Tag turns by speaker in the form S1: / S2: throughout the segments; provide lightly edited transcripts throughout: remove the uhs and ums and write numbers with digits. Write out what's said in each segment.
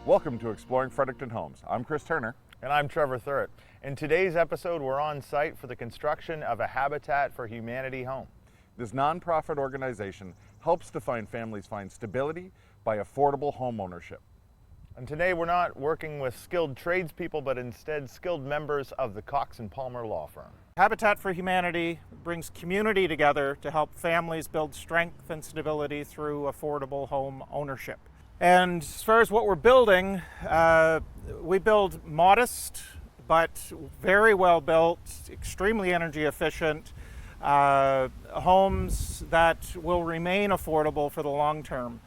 S1: Welcome to Exploring Fredericton Homes. I'm Chris Turner.
S2: And I'm Trevor Thurrett. In today's episode, we're on site for the construction of a Habitat for Humanity home.
S1: This nonprofit organization helps to find families find stability by affordable home ownership.
S2: And today we're not working with skilled tradespeople, but instead skilled members of the Cox & Palmer law firm.
S3: Habitat for Humanity brings community together to help families build strength and stability through affordable home ownership. And as far as what we're building, we build modest but very well built, extremely energy efficient homes that will remain affordable for the long term.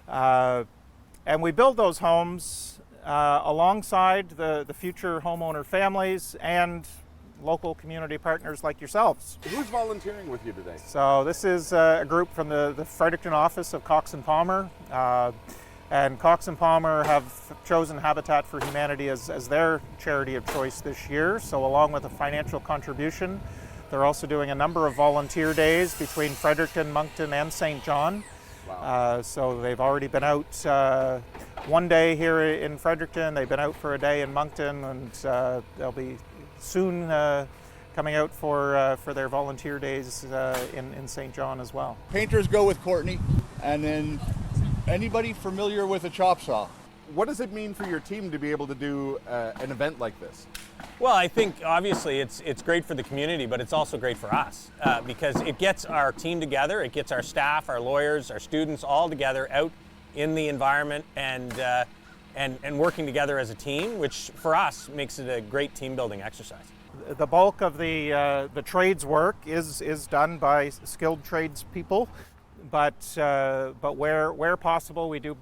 S3: And we build those homes alongside the future homeowner families and local community partners like yourselves.
S1: Who's volunteering with you today?
S3: So this is a group from the Fredericton office of Cox & Palmer. And Cox & Palmer have chosen Habitat for Humanity as their charity of choice this year. So along with a financial contribution, they're also doing a number of volunteer days between Fredericton, Moncton, and St. John.
S1: Wow.
S3: So they've already been out one day here in Fredericton, they've been out for a day in Moncton, and they'll be soon coming out for their volunteer days in St. John as well.
S4: Painters go with Courtney, and then anybody familiar with a chop saw?
S1: What does it mean for your team to be able to do an event like this?
S5: Well, I think obviously it's great for the community, but it's also great for us because it gets our team together, it gets our staff, our lawyers, our students all together out in the environment and working together as a team, which for us makes it a great team building exercise.
S3: The bulk of the trades work is done by skilled trades people, but where possible we do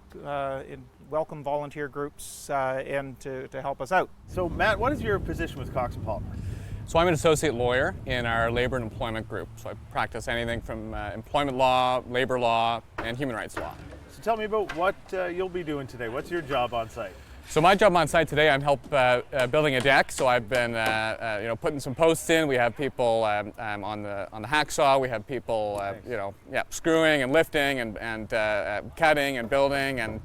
S3: welcome volunteer groups in to help us out.
S2: So Matt, what is your position with Cox & Palmer?
S6: So I'm an associate lawyer in our labor and employment group. So I practice anything from employment law, labor law, and human rights law.
S2: So tell me about what you'll be doing today. What's your job on site?
S6: So my job on site today, I'm building a deck. So I've been putting some posts in. We have people on the hacksaw. We have people screwing and lifting and cutting and building. And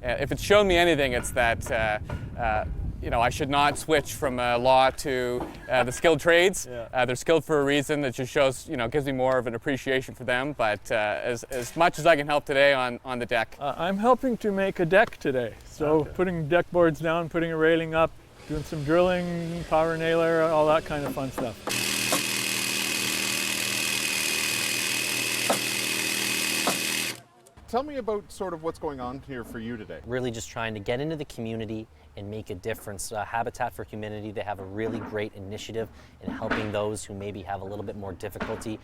S6: if it's shown me anything, it's that I should not switch from law to the skilled trades.
S2: Yeah.
S6: They're skilled for a reason. That just shows, gives me more of an appreciation for them. But as much as I can help today on the deck.
S7: I'm helping to make a deck today. So
S2: Okay.
S7: Putting deck boards down, putting a railing up, doing some drilling, power nailer, all that kind of fun stuff.
S1: Tell me about sort of what's going on here for you today.
S8: Really just trying to get into the community and make a difference. Habitat for Humanity, they have a really great initiative in helping those who maybe have a little bit more difficulty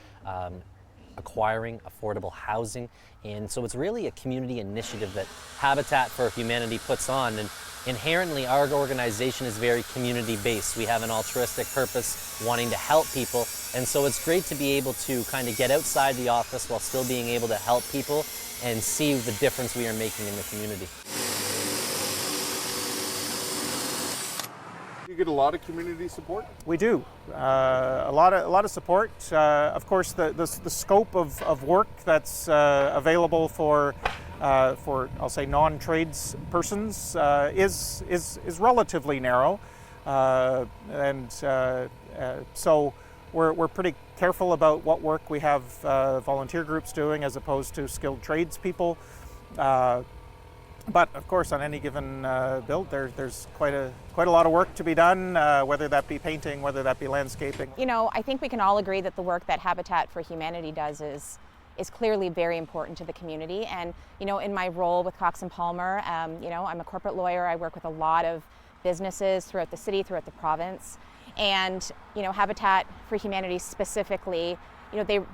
S8: acquiring affordable housing. And so it's really a community initiative that Habitat for Humanity puts on. And inherently, our organization is very community-based. We have an altruistic purpose, wanting to help people. And so it's great to be able to kind of get outside the office while still being able to help people and see the difference we are making in the community.
S1: You get a lot of community support?
S3: We do. A lot of support. Of course, the scope of work that's available for I'll say non-trades persons is relatively narrow, so we're pretty careful about what work we have volunteer groups doing as opposed to skilled trades people. But of course, on any given build, there's quite a lot of work to be done, whether that be painting, whether that be landscaping.
S9: I think we can all agree that the work that Habitat for Humanity does is clearly very important to the community. And in my role with Cox & Palmer, I'm a corporate lawyer. I work with a lot of businesses throughout the city, throughout the province, and Habitat for Humanity specifically,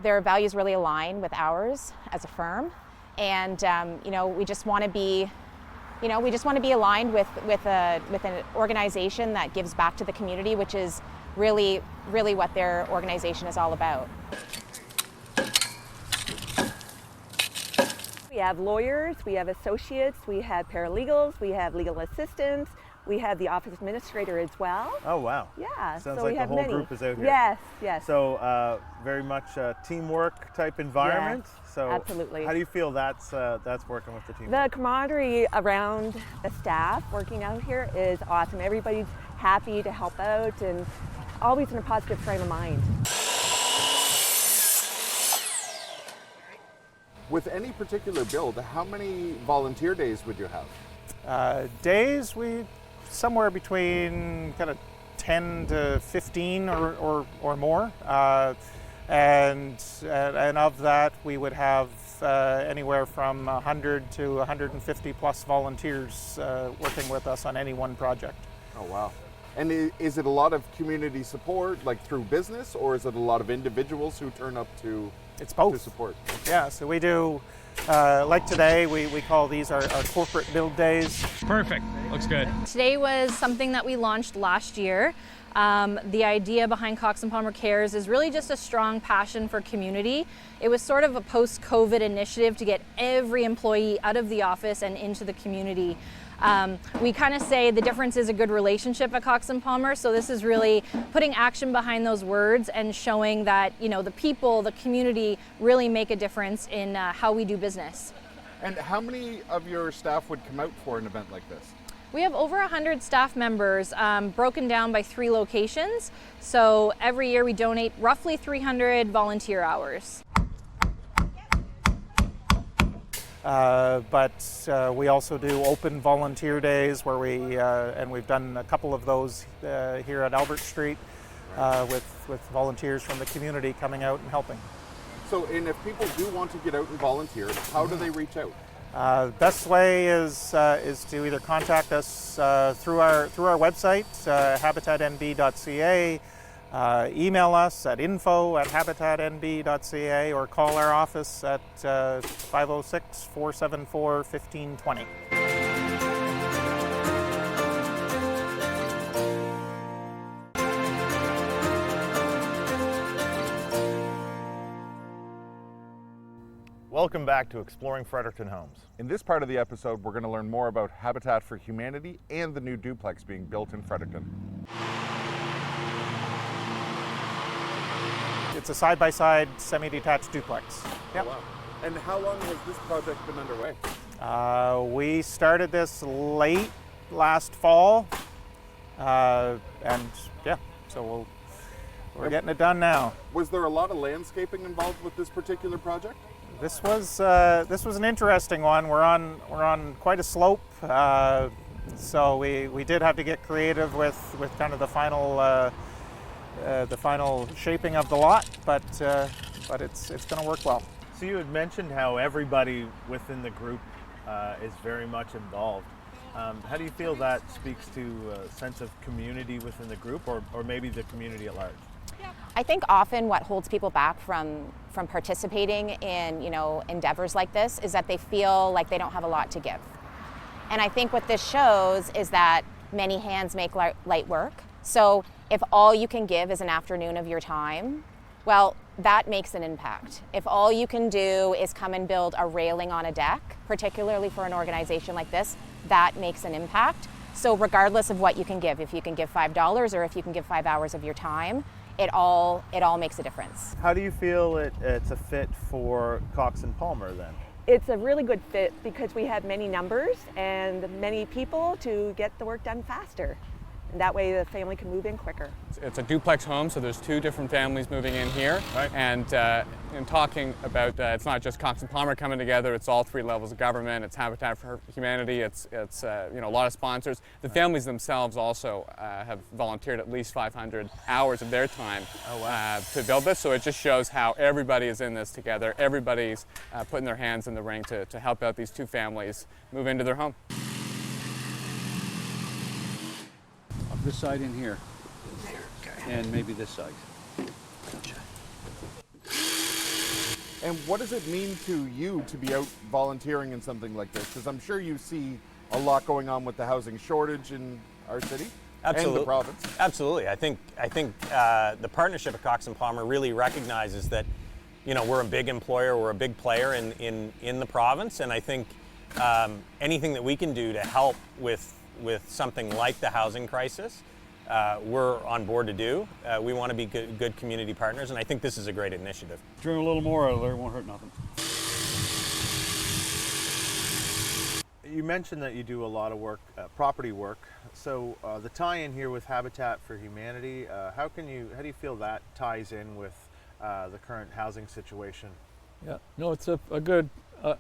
S9: their values really align with ours as a firm. And we just want to be aligned with an organization that gives back to the community, which is really what their organization is all about.
S10: We have lawyers, we have associates, we have paralegals, we have legal assistants, We have the office administrator as well.
S2: Oh, wow.
S10: Yeah.
S2: Sounds
S10: so
S2: like
S10: we
S2: the
S10: have
S2: whole
S10: many.
S2: group is out here.
S10: Yes, yes.
S2: So very much a teamwork type environment.
S10: Yes,
S2: So
S10: absolutely.
S2: how do you feel that's working with the team?
S10: The camaraderie around the staff working out here is awesome. Everybody's happy to help out and always in a positive frame of mind.
S1: With any particular build, how many volunteer days would you have?
S3: Days, we somewhere between kind of 10 to 15 or more. And of that, we would have anywhere from 100 to 150 plus volunteers working with us on any one project.
S1: Oh, wow. And is it a lot of community support, like through business, or is it a lot of individuals who turn up to,
S3: it's both.
S1: To support?
S3: Yeah, so we do, like today, we call these our corporate build days.
S11: Perfect, looks good.
S12: Today was something that we launched last year. The idea behind Cox and Palmer Cares is really just a strong passion for community. It was sort of a post-COVID initiative to get every employee out of the office and into the community. We kind of say the difference is a good relationship at Cox and Palmer, so this is really putting action behind those words and showing that, you know, the people, the community really make a difference in how we do business.
S1: And how many of your staff would come out for an event like this?
S12: We have over 100 staff members broken down by 3 locations. So every year we donate roughly 300 volunteer hours.
S3: But we also do open volunteer days where and we've done a couple of those here at Albert Street with volunteers from the community coming out and helping.
S1: So, and if people do want to get out and volunteer, how do they reach out?
S3: Best way is to either contact us through our website, habitatnb.ca, email us at info@habitatnb.ca, or call our office at 506-474-1520.
S2: Welcome back to Exploring Fredericton Homes.
S1: In this part of the episode, we're going to learn more about Habitat for Humanity and the new duplex being built in Fredericton.
S3: It's a side-by-side semi-detached duplex. Yep.
S1: Oh, wow. And how long has this project been underway?
S3: We started this late last fall, and yeah, so we're getting it done now.
S1: Was there a lot of landscaping involved with this particular project?
S3: This was an interesting one. We're on quite a slope, so we did have to get creative with kind of the final shaping of the lot, but it's going to work well.
S2: So you had mentioned how everybody within the group is very much involved. How do you feel that speaks to a sense of community within the group, or maybe the community at large?
S9: I think often what holds people back from participating in, you know, endeavors like this is that they feel like they don't have a lot to give. And I think what this shows is that many hands make light work. So if all you can give is an afternoon of your time, well, that makes an impact. If all you can do is come and build a railing on a deck, particularly for an organization like this, that makes an impact. So regardless of what you can give, if you can give $5 or if you can give 5 hours of your time, it all makes a difference.
S2: How do you feel it's a fit for Cox and Palmer then?
S10: It's a really good fit because we have many numbers and many people to get the work done faster. And that way the family can move in quicker.
S6: It's a duplex home, so there's 2 different families moving in here.
S2: Right.
S6: And in talking about, it's not just Cox and Palmer coming together, it's all 3 levels of government, it's Habitat for Humanity, it's you know, a lot of sponsors. The families themselves also have volunteered at least 500 hours of their time to build this, so it just shows how everybody is in this together, everybody's putting their hands in the ring to help out these 2 families move into their home.
S4: This side in here. And maybe this side.
S1: And what does it mean to you to be out volunteering in something like this? Because I'm sure you see a lot going on with the housing shortage in our city.
S5: Absolutely.
S1: And the province.
S5: Absolutely. I think the partnership at Cox and Palmer really recognizes that, you know, we're a big employer, we're a big player in the province, and I think anything that we can do to help with with something like the housing crisis, we're on board to do. We want to be good community partners, and I think this is a great initiative.
S11: Drink a little more out of there, it won't hurt nothing.
S2: You mentioned that you do a lot of work, property work. So the tie-in here with Habitat for Humanity, how do you feel that ties in with the current housing situation?
S7: Yeah, no, it's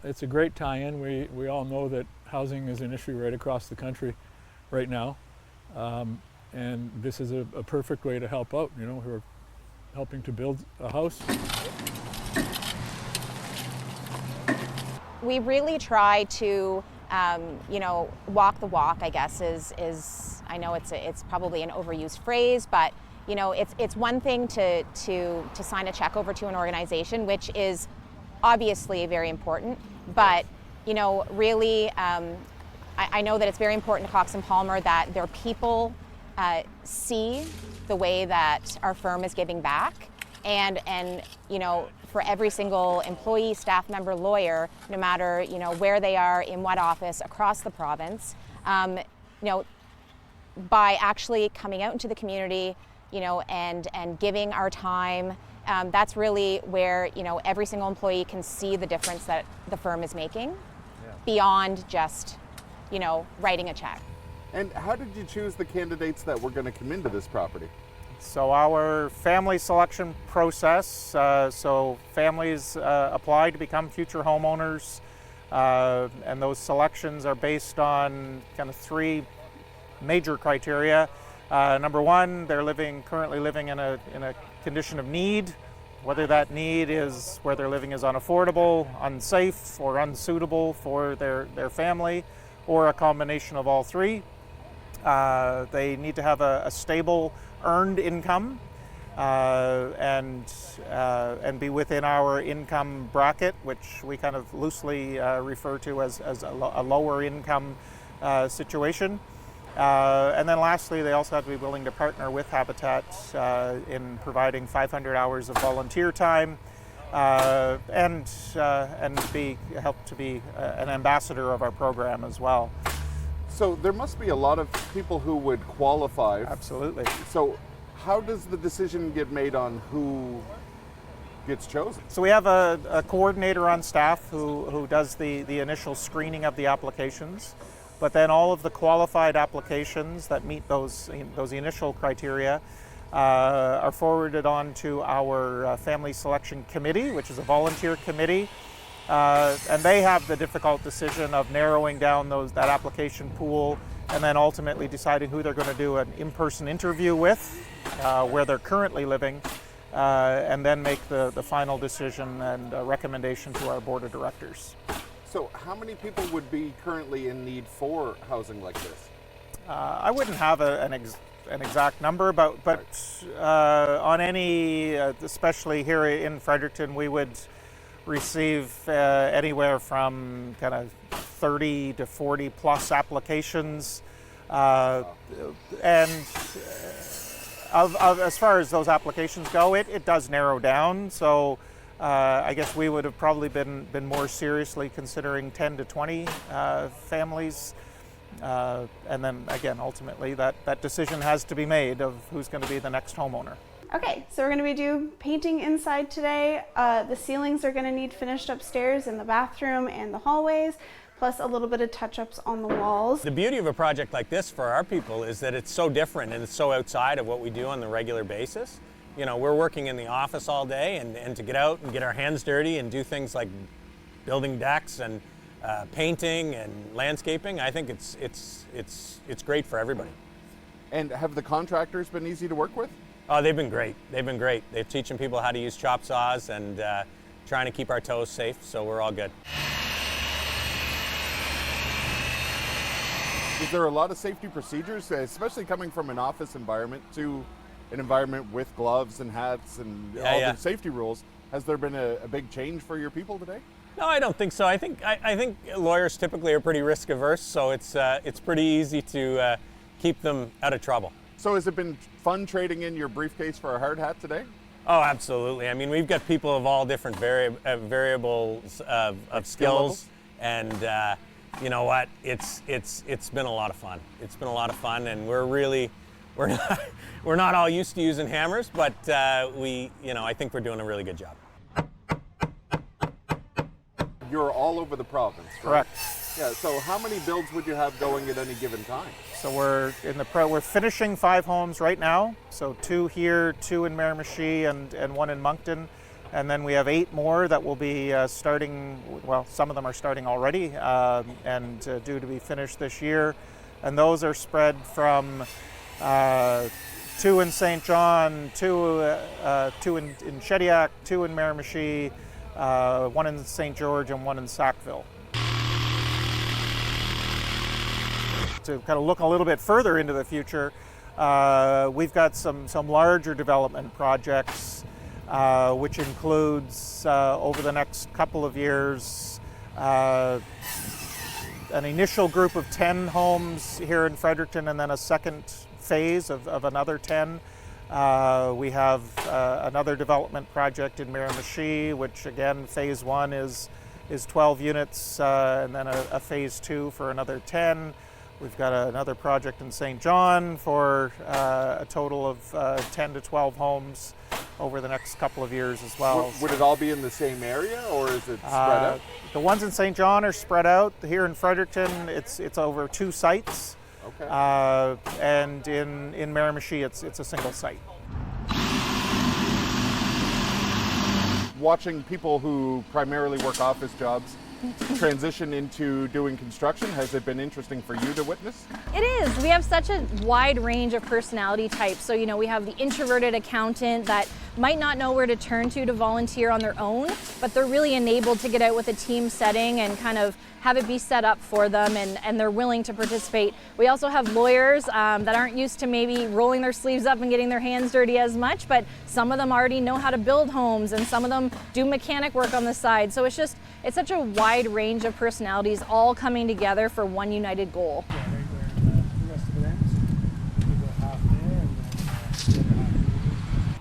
S7: it's a great tie-in. We all know that housing is an issue right across the country right now, and this is a perfect way to help out. You know, we're helping to build a house.
S9: We really try to, you know, walk the walk, I guess, is I know it's probably an overused phrase, but you know, it's one thing to sign a check over to an organization, which is obviously very important, but you know, really, I know that it's very important to Cox and Palmer that their people see the way that our firm is giving back, and you know, for every single employee, staff member, lawyer, no matter, you know, where they are, in what office across the province, you know, by actually coming out into the community, you know, and giving our time, that's really where, you know, every single employee can see the difference that the firm is making, beyond just, you know, writing a check.
S1: And how did you choose the candidates that were going to come into this property?
S3: So our family selection process, so families apply to become future homeowners, and those selections are based on kind of three major criteria. Number one, they're currently living in a condition of need, whether that need is where they're living is unaffordable, unsafe, or unsuitable for their family, or a combination of all three. They need to have a stable earned income and be within our income bracket, which we kind of loosely refer to as a lower income situation. And then lastly, they also have to be willing to partner with Habitat in providing 500 hours of volunteer time and help to be an ambassador of our program as well.
S1: So there must be a lot of people who would qualify.
S3: Absolutely.
S1: So how does the decision get made on who gets chosen?
S3: So we have a coordinator on staff who does the initial screening of the applications, but then all of the qualified applications that meet those initial criteria are forwarded on to our family selection committee, which is a volunteer committee. And they have the difficult decision of narrowing down that application pool and then ultimately deciding who they're going to do an in-person interview with, where they're currently living, and then make the final decision and recommendation to our board of directors.
S1: So how many people would be currently in need for housing like this?
S3: I wouldn't have an exact number, but on any, especially here in Fredericton, we would receive anywhere from kind of 30 to 40 plus applications, and as far as those applications go, it does narrow down. So I guess we would have probably been more seriously considering 10 to 20 families, and then again, ultimately that decision has to be made of who's going to be the next homeowner.
S13: Okay, so we're going to be doing painting inside today. The ceilings are going to need finished upstairs in the bathroom and the hallways, plus a little bit of touch-ups on the walls.
S5: The beauty of a project like this for our people is that it's so different and it's so outside of what we do on the regular basis. You know, we're working in the office all day, and to get out and get our hands dirty and do things like building decks and painting and landscaping, I think it's great for everybody.
S1: And have the contractors been easy to work with?
S5: Oh, they've been great. They've been great. They're teaching people how to use chop saws and trying to keep our toes safe, so we're all good.
S1: Is there a lot of safety procedures, especially coming from an office environment to an environment with gloves and hats and the safety rules? Has there been a big change for your people today?
S5: No, I don't think so. I think lawyers typically are pretty risk averse, so it's pretty easy to keep them out of trouble.
S1: So has it been fun trading in your briefcase for a hard hat today?
S5: Oh, absolutely. I mean, we've got people of all different variables of skills, and you know what, it's been a lot of fun. It's been a lot of fun, and we're not all used to using hammers, but I think we're doing a really good job.
S1: You're all over the province, right?
S3: Correct.
S1: Yeah, so how many builds would you have going at any given time?
S3: So we're finishing 5 homes right now. So 2 here, 2 in Miramichi, and 1 in Moncton. And then we have 8 more that will be starting, well, some of them are starting already and due to be finished this year. And those are spread from 2 in St. John, 2 in Shediac, 2 in Miramichi, 1 in St. George, and 1 in Sackville. To kind of look a little bit further into the future, we've got some larger development projects, which includes over the next couple of years an initial group of 10 homes here in Fredericton, and then a second phase of another 10. We have another development project in Miramichi, which again, phase 1 is 12 units, and then a phase 2 for another 10. We've got another project in St. John for a total of 10 to 12 homes over the next couple of years as well.
S1: Would it all be in the same area, or is it spread out?
S3: The ones in St. John are spread out. Here in Fredericton, it's over 2 sites.
S1: Okay.
S3: And in Miramichi, it's a single site.
S1: Watching people who primarily work office jobs transition into doing construction, has it been interesting for you to witness?
S12: It is. We have such a wide range of personality types. So, we have the introverted accountant that might not know where to turn to volunteer on their own, but they're really enabled to get out with a team setting and kind of have it be set up for them, and they're willing to participate. We also have lawyers that aren't used to maybe rolling their sleeves up and getting their hands dirty as much, but some of them already know how to build homes, and some of them do mechanic work on the side. So it's such a wide range of personalities all coming together for one united goal.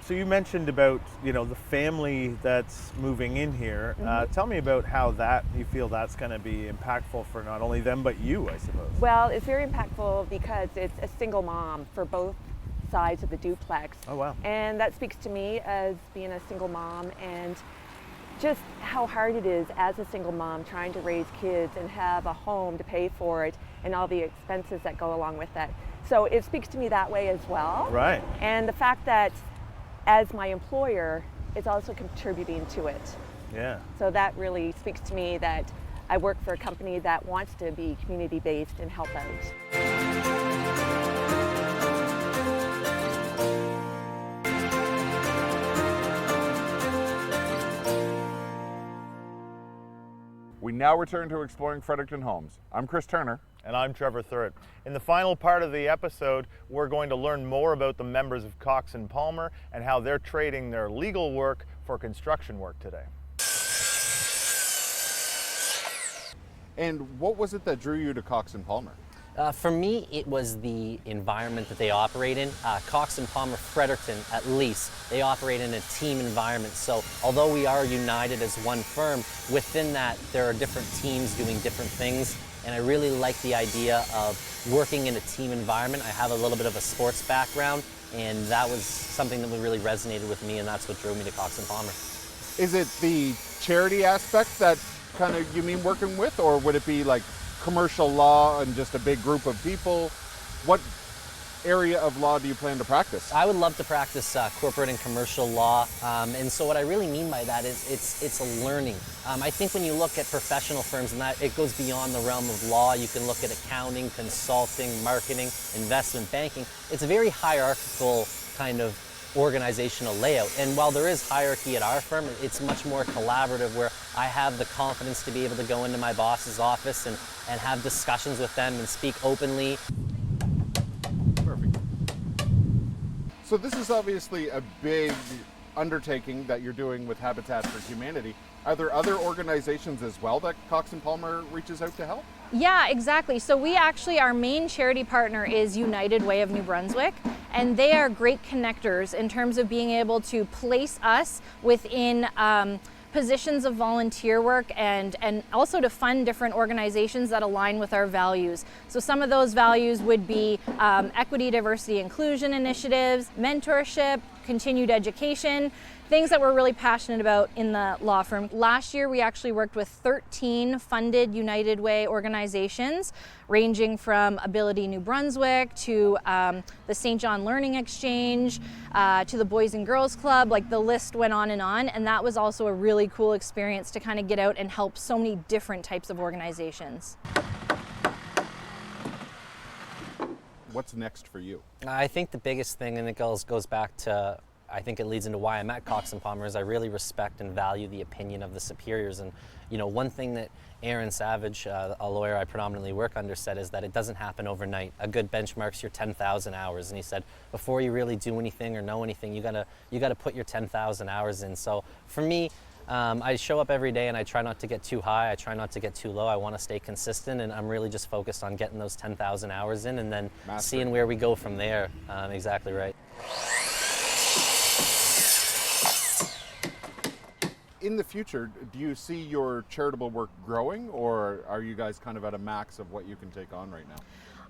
S2: So you mentioned about the family that's moving in here. Tell me about how you feel that's going to be impactful for not only them but you, I suppose.
S10: Well, it's very impactful because it's a single mom for both sides of the duplex.
S2: Oh wow!
S10: And that speaks to me as being a single mom, and just how hard it is as a single mom trying to raise kids and have a home to pay for it and all the expenses that go along with that. So it speaks to me that way as well.
S2: Right.
S10: And the fact that as my employer is also contributing to it.
S2: Yeah.
S10: So that really speaks to me that I work for a company that wants to be community-based and help out.
S1: We now return to Exploring Fredericton Homes. I'm Chris Turner.
S2: And I'm Trevor Thurett. In the final part of the episode, we're going to learn more about the members of Cox & Palmer and how they're trading their legal work for construction work today.
S1: And what was it that drew you to Cox & Palmer?
S8: For me, it was the environment that they operate in. Cox & Palmer Fredericton, at least, they operate in a team environment. So although we are united as one firm, within that there are different teams doing different things. And I really like the idea of working in a team environment. I have a little bit of a sports background, and that was something that really resonated with me, and that's what drew me to Cox & Palmer.
S1: Is it the charity aspect that kind of you mean working with, or would it be like commercial law and just a big group of people? What area of law do you plan to practice?
S8: I would love to practice corporate and commercial law, and so what I really mean by that is it's a learning. I think when you look at professional firms, and that it goes beyond the realm of law, you can look at accounting, consulting, marketing, investment banking. It's a very hierarchical kind of organizational layout, and while there is hierarchy at our firm, it's much more collaborative, where I have the confidence to be able to go into my boss's office and have discussions with them and speak openly.
S1: Perfect. So this is obviously a big undertaking that you're doing with Habitat for Humanity. Are there other organizations as well that Cox & Palmer reaches out to help?
S12: Yeah, exactly. So our main charity partner is United Way of New Brunswick, and they are great connectors in terms of being able to place us within positions of volunteer work and also to fund different organizations that align with our values. So some of those values would be equity, diversity, inclusion initiatives, mentorship, continued education, things that we're really passionate about in the law firm. Last year, we actually worked with 13 funded United Way organizations, ranging from Ability New Brunswick to the St. John Learning Exchange, to the Boys and Girls Club, like the list went on, and that was also a really cool experience to kind of get out and help so many different types of organizations.
S1: What's next for you?
S8: I think the biggest thing, and it goes back to, I think it leads into why I'm at Cox & Palmer, is I really respect and value the opinion of the superiors. And you know, one thing that Aaron Savage, a lawyer I predominantly work under, said is that it doesn't happen overnight. A good benchmark's your 10,000 hours. And he said, before you really do anything or know anything, you gotta put your 10,000 hours in. So for me, I show up every day and I try not to get too high, I try not to get too low. I want to stay consistent, and I'm really just focused on getting those 10,000 hours in and then seeing where we go from there. Exactly right.
S1: In the future, do you see your charitable work growing, or are you guys kind of at a max of what you can take on right now?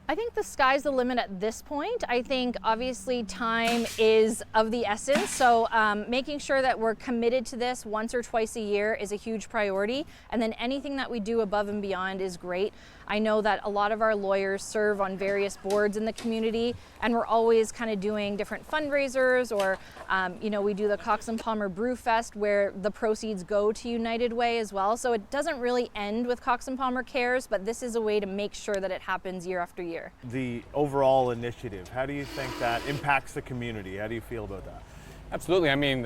S12: I think the sky's the limit at this point. I think obviously time is of the essence, so making sure that we're committed to this once or twice a year is a huge priority, and then anything that we do above and beyond is great. I know that a lot of our lawyers serve on various boards in the community, and we're always kind of doing different fundraisers, or you know, we do the Cox & Palmer Brew Fest where the proceeds go to United Way as well. So it doesn't really end with Cox & Palmer Cares, but this is a way to make sure that it happens year after year.
S2: The overall initiative, how do you think that impacts the community? How do you feel about that?
S6: Absolutely. I mean,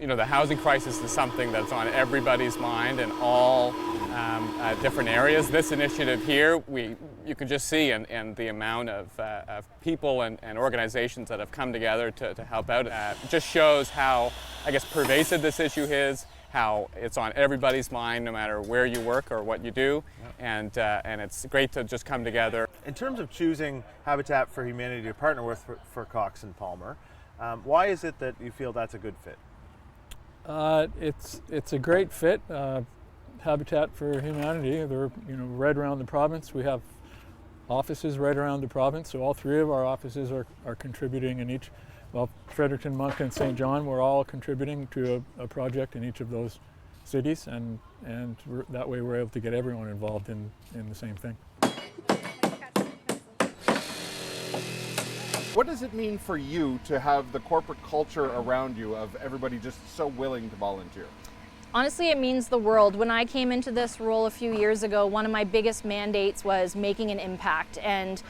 S6: you know, the housing crisis is something that's on everybody's mind in all different areas. This initiative here, you can just see in the amount of people and organizations that have come together to help out. It just shows how, I guess, pervasive this issue is, how it's on everybody's mind no matter where you work or what you do, and it's great to just come together.
S2: In terms of choosing Habitat for Humanity to partner with for Cox & Palmer, why is it that you feel that's a good fit?
S7: It's a great fit. Habitat for Humanity, they're right around the province. We have offices right around the province, so all three of our offices are contributing in each. Well, Fredericton, Monk, and St. John, we're all contributing to a project in each of those cities, and that way we're able to get everyone involved in the same thing.
S1: What does it mean for you to have the corporate culture around you of everybody just so willing to volunteer?
S12: Honestly, it means the world. When I came into this role a few years ago, one of my biggest mandates was making an impact. And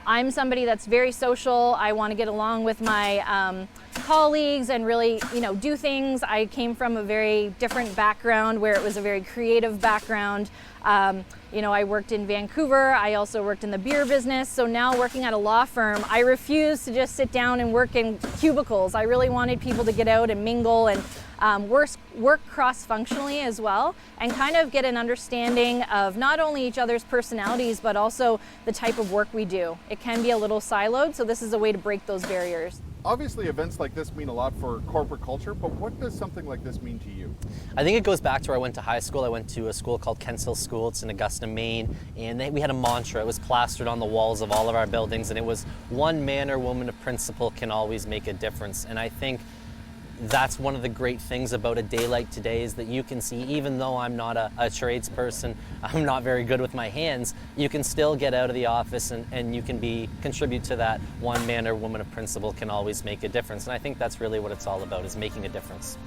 S12: I'm somebody that's very social. I want to get along with my colleagues and really, do things. I came from a very different background where it was a very creative background. I worked in Vancouver. I also worked in the beer business. So now working at a law firm, I refuse to just sit down and work in cubicles. I really wanted people to get out and mingle and work cross-functionally as well, and kind of get an understanding of not only each other's personalities, but also the type of work we do. It can be a little siloed, so this is a way to break those barriers.
S1: Obviously, events like this mean a lot for corporate culture, but what does something like this mean to you?
S8: I think it goes back to where I went to high school. I went to a school called Kents Hill School. It's in Augusta, Maine, and we had a mantra. It was plastered on the walls of all of our buildings, and it was, one man or woman of principle can always make a difference. And I think that's one of the great things about a day like today, is that you can see, even though I'm not a tradesperson, I'm not very good with my hands, you can still get out of the office and you can contribute to that one man or woman of principle can always make a difference. And I think that's really what it's all about, is making a difference.